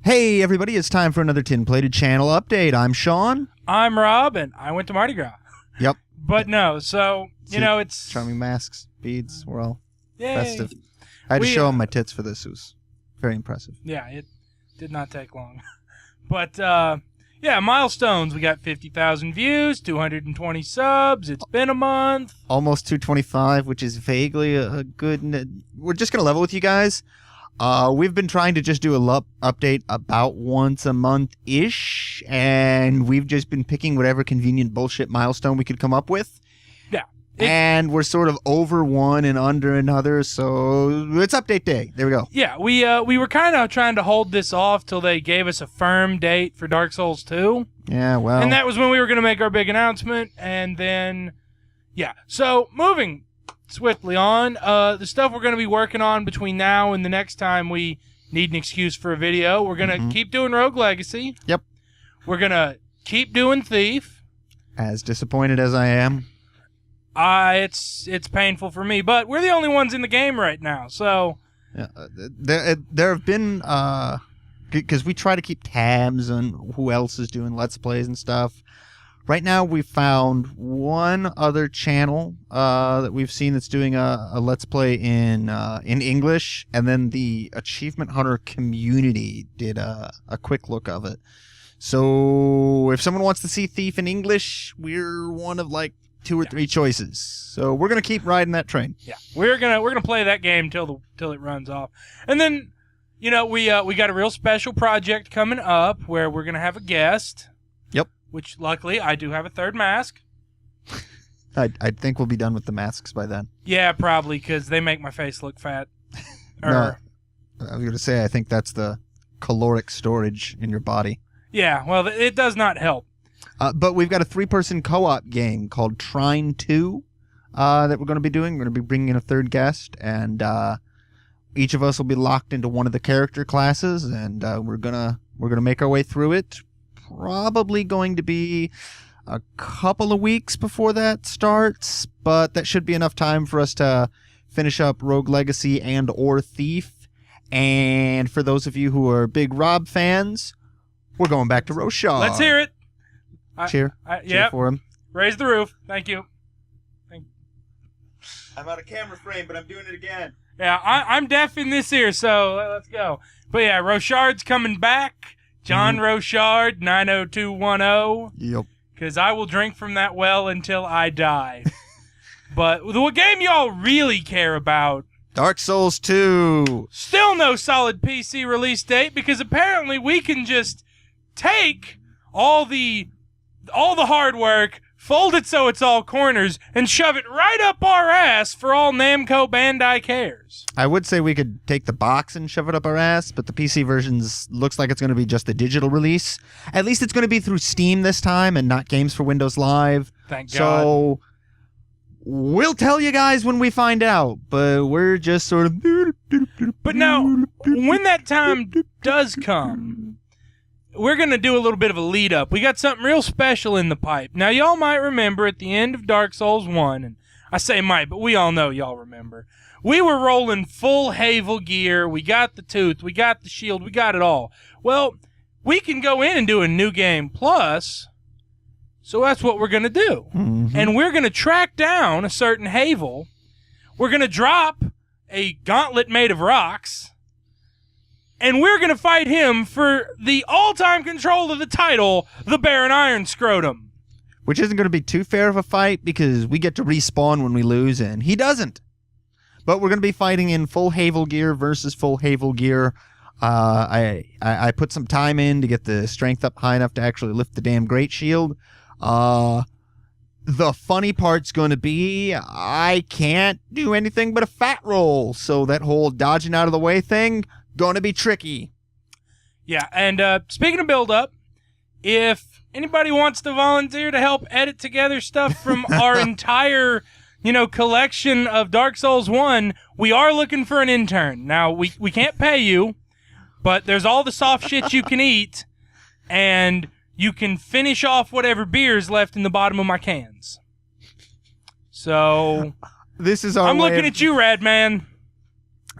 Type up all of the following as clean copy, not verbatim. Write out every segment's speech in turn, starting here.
Hey everybody, it's time for another Tin Plated Channel update. I'm Sean. I'm Rob, and I went to Mardi Gras. Yep. But no, so, it's... Charming masks, beads, we're all Yay. festive. I had to show them my tits for this. It was very impressive. Yeah, it did not take long. But, milestones. We got 50,000 views, 220 subs. It's been a month. Almost 225, which is vaguely a good... We're just going to level with you guys. We've been trying to just do a update about once a month-ish, and we've just been picking whatever convenient bullshit milestone we could come up with. Yeah. And we're sort of over one and under another, so it's update day. There we go. Yeah, we were kind of trying to hold this off till they gave us a firm date for Dark Souls 2. Yeah, well... And that was when we were going to make our big announcement, and then... Yeah, so moving swiftly on, the stuff we're going to be working on between now and the next time we need an excuse for a video. We're going to keep doing Rogue Legacy. Yep. We're going to keep doing Thief. As disappointed as I am. It's painful for me, but we're the only ones in the game right now, so... Yeah, there have been, because we try to keep tabs on who else is doing Let's Plays and stuff. Right now, we've found one other channel that we've seen that's doing a Let's Play in English, and then the Achievement Hunter community did a quick look of it. So if someone wants to see Thief in English, we're one of like 2 or 3 choices. So we're gonna keep riding that train. Yeah, we're gonna play that game till it runs off, and then we got a real special project coming up where we're gonna have a guest. Yep. Which, luckily, I do have a third mask. I think we'll be done with the masks by then. Yeah, probably, because they make my face look fat. No, I was going to say, I think that's the caloric storage in your body. Yeah, well, it does not help. But we've got a 3-person co-op game called Trine 2 that we're going to be doing. We're going to be bringing in a third guest, and each of us will be locked into one of the character classes, and we're gonna make our way through it. Probably going to be a couple of weeks before that starts, but that should be enough time for us to finish up Rogue Legacy and or Thief. And for those of you who are big Rob fans, we're going back to Rochard. Let's hear it. Cheer. Cheer for him. Raise the roof. Thank you. I'm out of camera frame, but I'm doing it again. Yeah, I'm deaf in this ear, so let's go. But yeah, Rochard's coming back. John Rochard, 90210. Yep. Because I will drink from that well until I die. But the game y'all really care about... Dark Souls 2. Still no solid PC release date, because apparently we can just take all the hard work, fold it so it's all corners, and shove it right up our ass for all Namco Bandai cares. I would say we could take the box and shove it up our ass, but the PC versions looks like it's going to be just the digital release. At least it's going to be through Steam this time and not Games for Windows Live. Thank God. So we'll tell you guys when we find out, but we're just sort of... But now, when that time does come... We're going to do a little bit of a lead-up. We got something real special in the pipe. Now, y'all might remember at the end of Dark Souls 1, and I say might, but we all know y'all remember, we were rolling full Havel gear. We got the tooth. We got the shield. We got it all. Well, we can go in and do a New Game Plus, so that's what we're going to do. And we're going to track down a certain Havel. We're going to drop a gauntlet made of rocks, and we're going to fight him for the all-time control of the title, the Baron Iron Scrotum. Which isn't going to be too fair of a fight because we get to respawn when we lose, and he doesn't. But we're going to be fighting in full Havel gear versus full Havel gear. I put some time in to get the strength up high enough to actually lift the damn Great Shield. The funny part's going to be I can't do anything but a fat roll, so that whole dodging out of the way thing... going to be tricky. Yeah, and speaking of build-up, if anybody wants to volunteer to help edit together stuff from our entire, collection of Dark Souls 1, we are looking for an intern. Now, we can't pay you, but there's all the soft shit you can eat, and you can finish off whatever beer's left in the bottom of my cans. So, this is our I'm looking at you, Radman.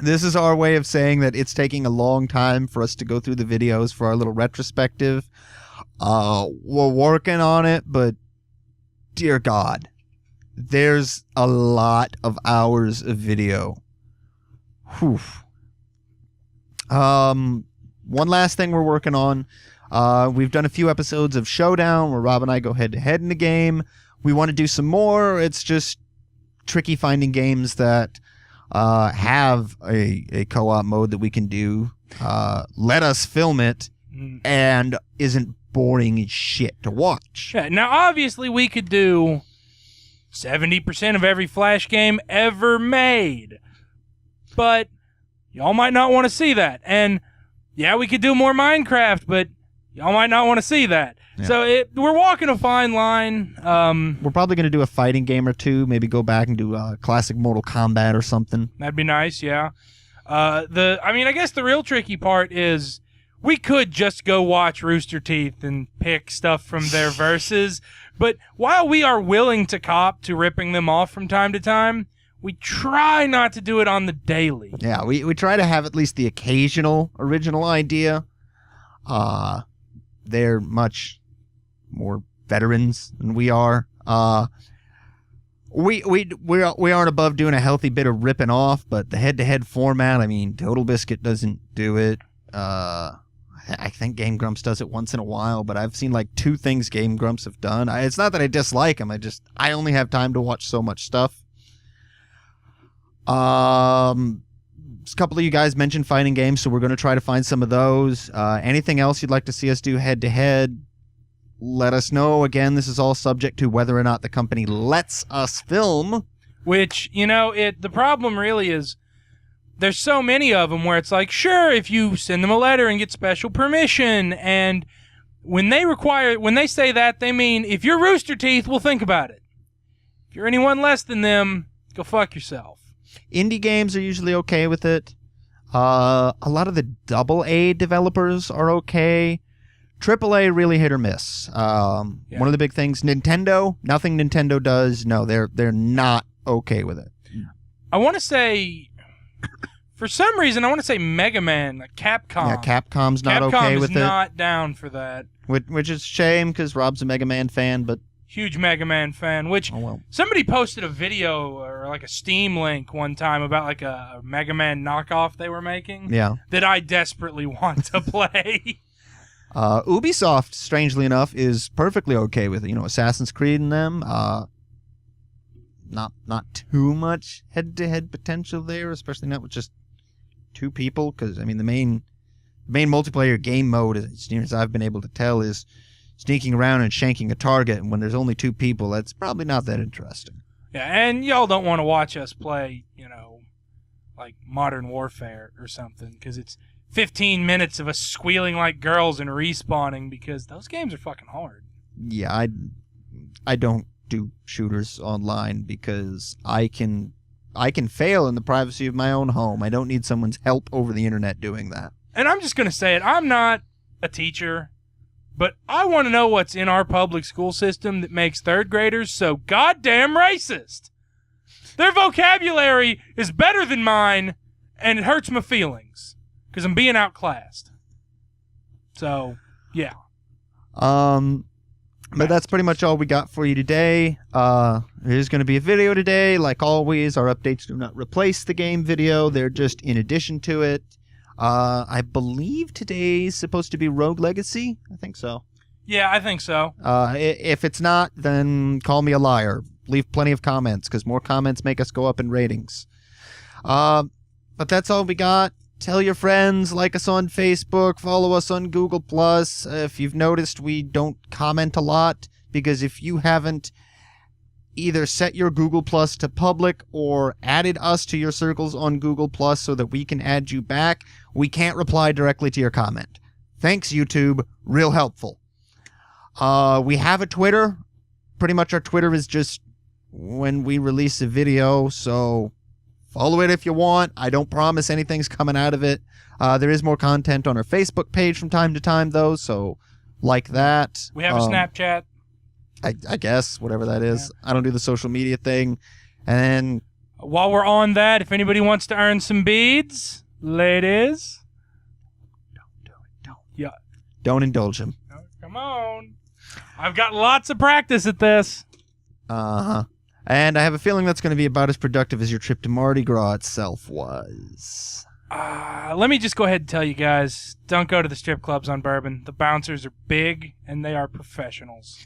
This is our way of saying that it's taking a long time for us to go through the videos for our little retrospective. We're working on it, but dear God, there's a lot of hours of video. Whew. One last thing we're working on. We've done a few episodes of Showdown where Rob and I go head to head in the game. We want to do some more. It's just tricky finding games that have a co-op mode that we can do. Let us film it and isn't boring as shit to watch. Yeah, now, obviously, we could do 70% of every Flash game ever made. But y'all might not want to see that. And, yeah, we could do more Minecraft, but y'all might not want to see that. Yeah. So we're walking a fine line. We're probably going to do a fighting game or two, maybe go back and do classic Mortal Kombat or something. That'd be nice, yeah. I guess the real tricky part is we could just go watch Rooster Teeth and pick stuff from their verses, but while we are willing to cop to ripping them off from time to time, we try not to do it on the daily. Yeah, we try to have at least the occasional original idea. They're much more veterans than we are. We aren't above doing a healthy bit of ripping off, but the head-to-head format, I mean, Total Biscuit doesn't do it. I think Game Grumps does it once in a while, but I've seen like 2 things Game Grumps have done. It's not that I dislike them. I only have time to watch so much stuff. A couple of you guys mentioned fighting games, so we're going to try to find some of those. Anything else you'd like to see us do head-to-head, let us know. Again, this is all subject to whether or not the company lets us film. Which, the problem really is there's so many of them where it's like, sure, if you send them a letter and get special permission, and when they say that, they mean, if you're Rooster Teeth, we'll think about it. If you're anyone less than them, go fuck yourself. Indie games are usually okay with it. A lot of the AA developers are okay. AAA really hit or miss. One of the big things, Nintendo, nothing Nintendo does, no, they're not okay with it. I want to say, for some reason, Mega Man, like Capcom. Yeah, Capcom's not okay with it. Capcom is not down for that. Which is a shame, because Rob's a Mega Man fan, but... Huge Mega Man fan, which somebody posted a video or like a Steam link one time about like a Mega Man knockoff they were making. Yeah. That I desperately want to play. Ubisoft, strangely enough, is perfectly okay with it. Assassin's Creed and them. Not too much head-to-head potential there, especially not with just 2 people. Because the main multiplayer game mode, as near as I've been able to tell, is sneaking around and shanking a target. And when there's only 2 people, that's probably not that interesting. Yeah, and y'all don't want to watch us play, like Modern Warfare or something, because it's 15 minutes of us squealing like girls and respawning, because those games are fucking hard. Yeah, I don't do shooters online because I can fail in the privacy of my own home. I don't need someone's help over the internet doing that. And I'm just going to say it. I'm not a teacher, but I want to know what's in our public school system that makes 3rd graders so goddamn racist. Their vocabulary is better than mine, and it hurts my feelings. Because I'm being outclassed. So, yeah. But that's pretty much all we got for you today. There's going to be a video today. Like always, our updates do not replace the game video. They're just in addition to it. I believe today's supposed to be Rogue Legacy. I think so. Yeah, I think so. If it's not, then call me a liar. Leave plenty of comments, because more comments make us go up in ratings. But that's all we got. Tell your friends, like us on Facebook, follow us on Google+. If you've noticed, we don't comment a lot, because if you haven't either set your Google Plus to public or added us to your circles on Google Plus so that we can add you back, we can't reply directly to your comment. Thanks, YouTube. Real helpful. We have a Twitter. Pretty much our Twitter is just when we release a video, so follow it if you want. I don't promise anything's coming out of it. There is more content on our Facebook page from time to time, though, so like that. We have a Snapchat. I guess, whatever that is. Yeah. I don't do the social media thing. And While we're on that, if anybody wants to earn some beads, ladies. Don't indulge him. Oh, come on. I've got lots of practice at this. Uh-huh. And I have a feeling that's going to be about as productive as your trip to Mardi Gras itself was. Let me just go ahead and tell you guys, don't go to the strip clubs on Bourbon. The bouncers are big, and they are professionals.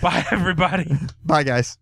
Bye, everybody. Bye, guys.